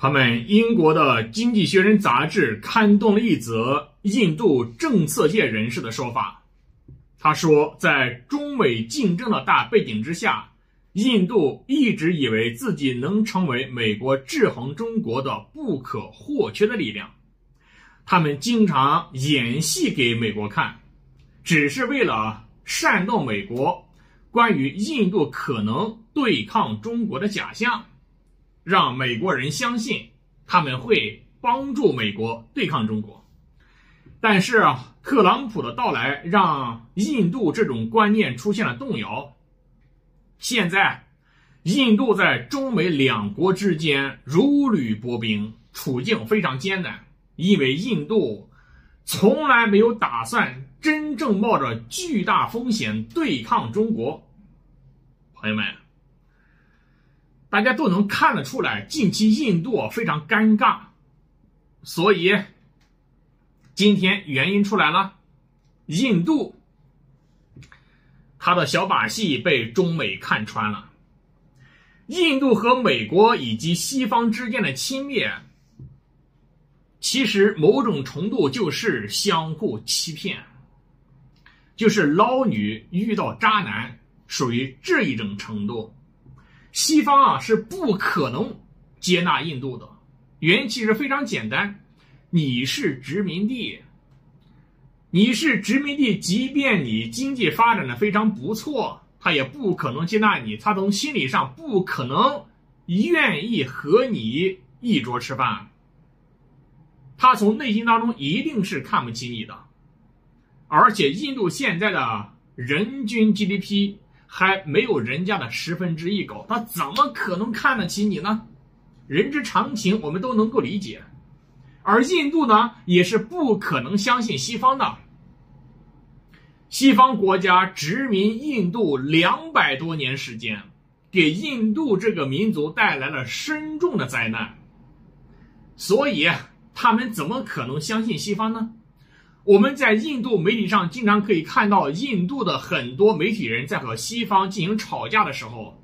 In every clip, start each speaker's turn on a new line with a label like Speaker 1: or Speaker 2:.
Speaker 1: 他们英国的《经济学人》杂志刊登了一则印度政策界人士的说法。他说，在中美竞争的大背景之下，印度一直以为自己能成为美国制衡中国的不可或缺的力量。他们经常演戏给美国看，只是为了煽动美国关于印度可能对抗中国的假象，让美国人相信他们会帮助美国对抗中国。但是特朗普的到来让印度这种观念出现了动摇。现在印度在中美两国之间如履薄冰，处境非常艰难，因为印度从来没有打算真正冒着巨大风险对抗中国。朋友们，大家都能看得出来，近期印度非常尴尬，所以今天原因出来了，印度他的小把戏被中美看穿了。印度和美国以及西方之间的亲密，其实某种程度就是相互欺骗，就是捞女遇到渣男，属于这一种程度。西方是不可能接纳印度的，原因其实非常简单，你是殖民地，即便你经济发展的非常不错，他也不可能接纳你，他从心理上不可能愿意和你一桌吃饭，他从内心当中一定是看不起你的。而且印度现在的人均 GDP 还没有人家的1/10高，他怎么可能看得起你呢？人之常情，我们都能够理解。而印度呢，也是不可能相信西方的。西方国家殖民印度200多年时间，给印度这个民族带来了深重的灾难，所以他们怎么可能相信西方呢？我们在印度媒体上经常可以看到，印度的很多媒体人在和西方进行吵架的时候，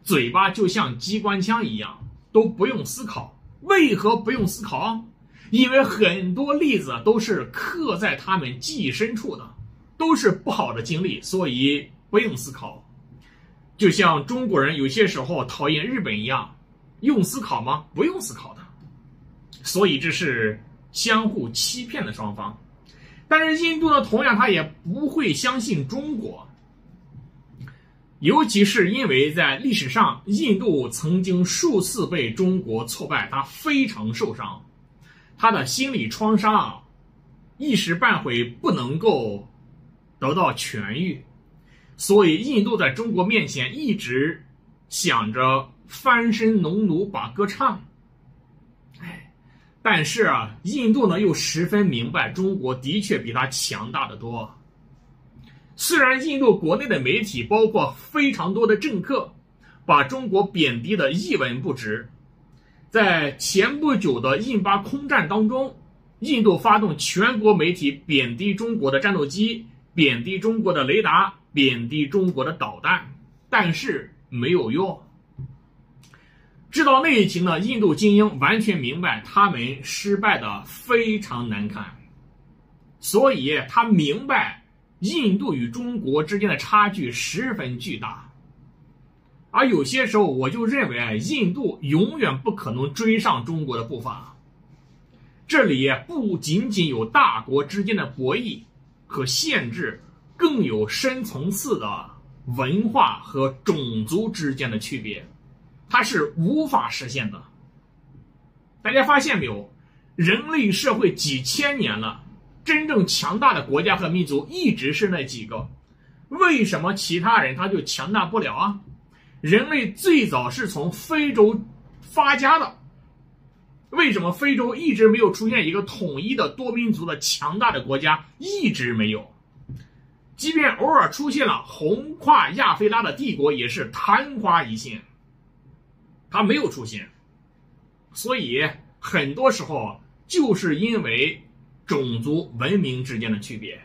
Speaker 1: 嘴巴就像机关枪一样，都不用思考。为何不用思考？因为很多例子都是刻在他们记忆深处的，都是不好的经历，所以不用思考。就像中国人有些时候讨厌日本一样，用思考吗？不用思考的。所以这是相互欺骗的双方。但是印度呢，同样他也不会相信中国，尤其是因为在历史上印度曾经数次被中国挫败，他非常受伤，他的心理创伤一时半会不能够得到痊愈，所以印度在中国面前一直想着翻身农奴把歌唱。但是印度呢又十分明白中国的确比他强大得多。虽然印度国内的媒体包括非常多的政客把中国贬低的一文不值，在前不久的印巴空战当中，印度发动全国媒体贬低中国的战斗机，贬低中国的雷达，贬低中国的导弹，但是没有用。知道内情的印度精英完全明白他们失败的非常难看，所以他明白印度与中国之间的差距十分巨大。而有些时候我就认为印度永远不可能追上中国的步伐。这里不仅仅有大国之间的博弈和限制，更有深层次的文化和种族之间的区别，它是无法实现的。大家发现没有，人类社会几千年了，真正强大的国家和民族一直是那几个，为什么其他人他就强大不了啊？人类最早是从非洲发家的，为什么非洲一直没有出现一个统一的多民族的强大的国家？一直没有。即便偶尔出现了横跨亚非拉的帝国，也是昙花一现，它没有出现。所以很多时候就是因为种族文明之间的区别。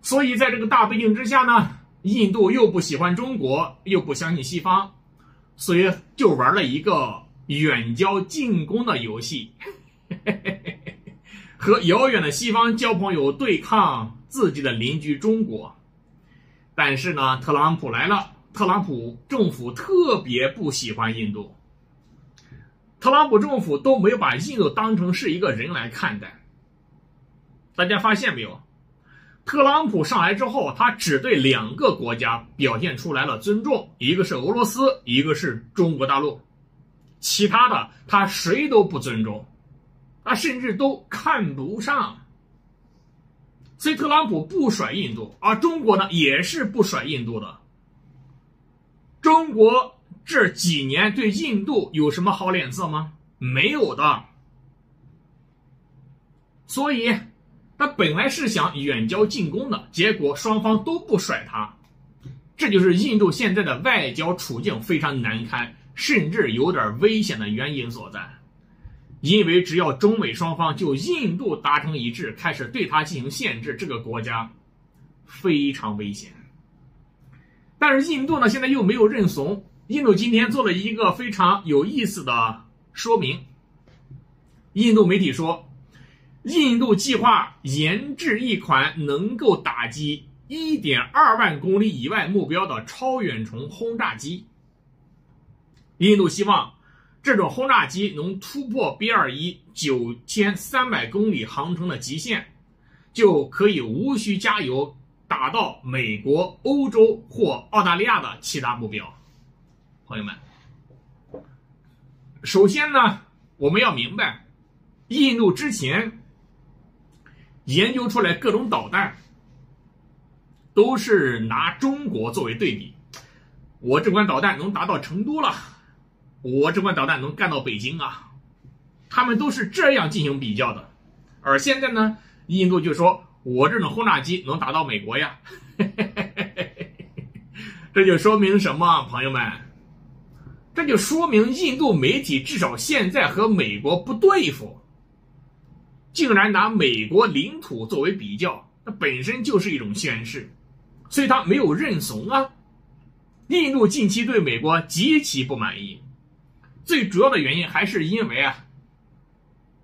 Speaker 1: 所以在这个大背景之下呢，印度又不喜欢中国，又不相信西方，所以就玩了一个远交近攻的游戏，和遥远的西方交朋友，对抗自己的邻居中国。但是呢，特朗普来了，特朗普政府特别不喜欢印度，特朗普政府都没有把印度当成是一个人来看待。大家发现没有？特朗普上来之后，他只对2个国家表现出来了尊重，一个是俄罗斯，一个是中国大陆，其他的他谁都不尊重，他甚至都看不上。所以特朗普不甩印度，而中国呢也是不甩印度的。中国这几年对印度有什么好脸色吗？没有的。所以他本来是想远交近攻的，结果双方都不甩他，这就是印度现在的外交处境非常难堪，甚至有点危险的原因所在。因为只要中美双方就印度达成一致，开始对他进行限制，这个国家非常危险。但是印度呢，现在又没有认怂。印度今天做了一个非常有意思的说明。印度媒体说，印度计划研制一款能够打击 1.2 万公里以外目标的超远程轰炸机。印度希望这种轰炸机能突破 B-21 9300公里航程的极限，就可以无需加油打到美国、欧洲或澳大利亚的其他目标。朋友们，首先呢，我们要明白，印度之前研究出来各种导弹都是拿中国作为对比，我这款导弹能达到成都了，我这款导弹能干到北京啊，他们都是这样进行比较的。而现在呢，印度就说我这种轰炸机能打到美国呀这就说明什么，朋友们？这就说明印度媒体至少现在和美国不对付，竟然拿美国领土作为比较，那本身就是一种宣示，所以他没有认怂啊。印度近期对美国极其不满意，最主要的原因还是因为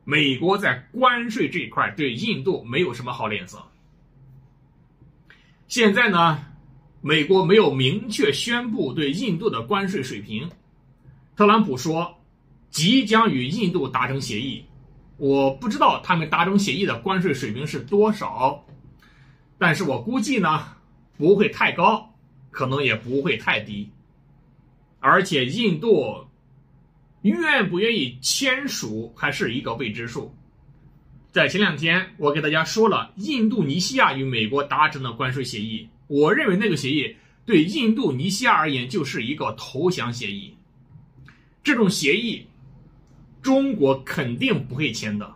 Speaker 1: 美国在关税这一块对印度没有什么好脸色。现在呢，美国没有明确宣布对印度的关税水平，特朗普说即将与印度达成协议，我不知道他们达成协议的关税水平是多少，但是我估计呢不会太高，可能也不会太低。而且印度愿不愿意签署还是一个未知数。在前2天我给大家说了印度尼西亚与美国达成的关税协议，我认为那个协议对印度尼西亚而言就是一个投降协议。这种协议中国肯定不会签的，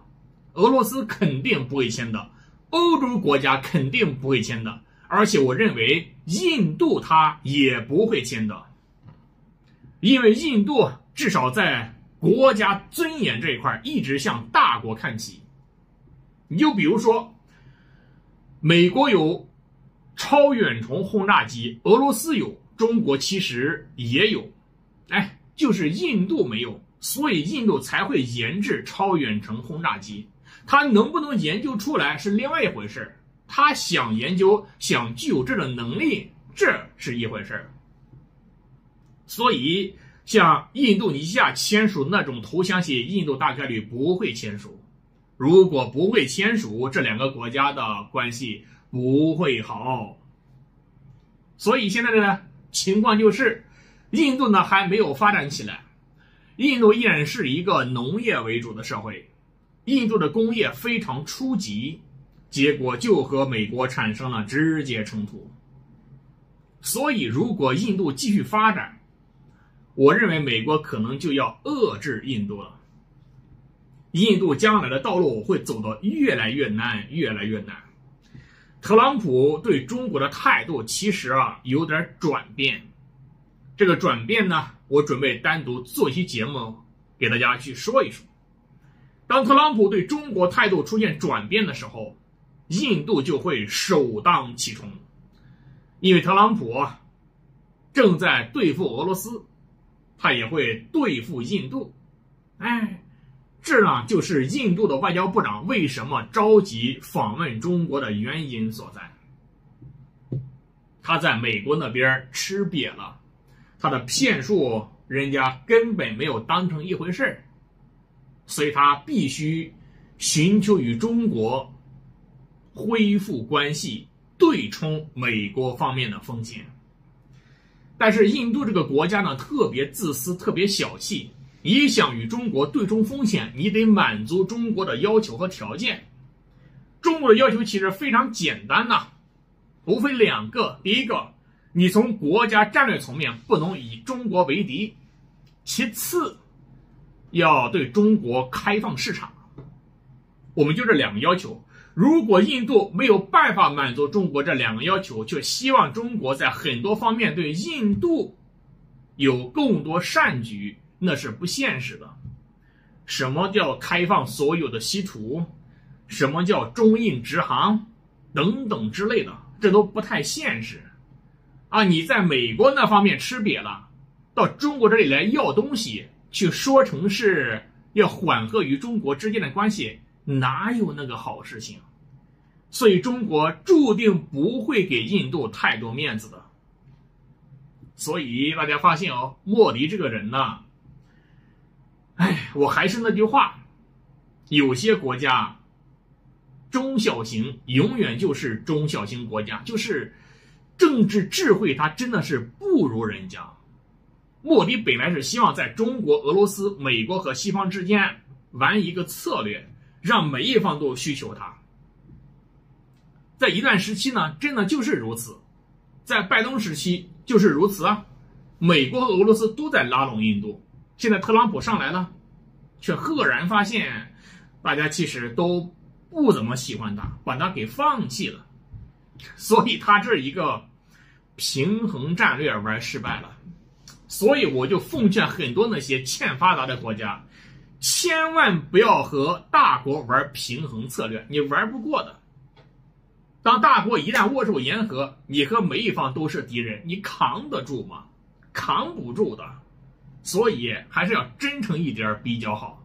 Speaker 1: 俄罗斯肯定不会签的，欧洲国家肯定不会签的，而且我认为印度它也不会签的。因为印度至少在国家尊严这一块一直向大国看齐。你就比如说美国有超远程轰炸机，俄罗斯有，中国其实也有，就是印度没有，所以印度才会研制超远程轰炸机。它能不能研究出来是另外一回事，它想研究想具有这种能力，这是一回事。所以像印度尼西亚签署那种投降协议，印度大概率不会签署。如果不会签署，这2个国家的关系不会好。所以现在的情况就是印度呢还没有发展起来，印度依然是一个农业为主的社会，印度的工业非常初级，结果就和美国产生了直接冲突。所以如果印度继续发展，我认为美国可能就要遏制印度了。印度将来的道路会走得越来越难，越来越难。特朗普对中国的态度其实有点转变，这个转变呢，我准备单独做一期节目给大家去说一说。当特朗普对中国态度出现转变的时候，印度就会首当其冲，因为特朗普正在对付俄罗斯，他也会对付印度，这呢就是印度的外交部长为什么着急访问中国的原因所在。他在美国那边吃瘪了，他的骗术人家根本没有当成一回事，所以他必须寻求与中国恢复关系，对冲美国方面的风险。但是印度这个国家呢，特别自私，特别小气。你想与中国对冲风险，你得满足中国的要求和条件。中国的要求其实非常简单呐，无非两个。第一个，你从国家战略层面不能以中国为敌；其次，要对中国开放市场。我们就这两个要求。如果印度没有办法满足中国这两个要求，却希望中国在很多方面对印度有更多善举，那是不现实的。什么叫开放所有的稀土？什么叫中印直航？等等之类的，这都不太现实。你在美国那方面吃瘪了，到中国这里来要东西，去说成是要缓和与中国之间的关系，哪有那个好事情？所以中国注定不会给印度太多面子的。所以大家发现莫迪这个人呢，我还是那句话，有些国家中小型永远就是中小型国家，就是政治智慧他真的是不如人家。莫迪本来是希望在中国、俄罗斯、美国和西方之间玩一个策略，让每一方都需求他。在一段时期呢，真的就是如此。在拜登时期就是如此啊，美国和俄罗斯都在拉拢印度。现在特朗普上来了，却赫然发现大家其实都不怎么喜欢他，把他给放弃了。所以他这一个平衡战略玩失败了。所以我就奉劝很多那些欠发达的国家，千万不要和大国玩平衡策略，你玩不过的。当大国一旦握手言和，你和每一方都是敌人，你扛得住吗？扛不住的。所以还是要真诚一点比较好。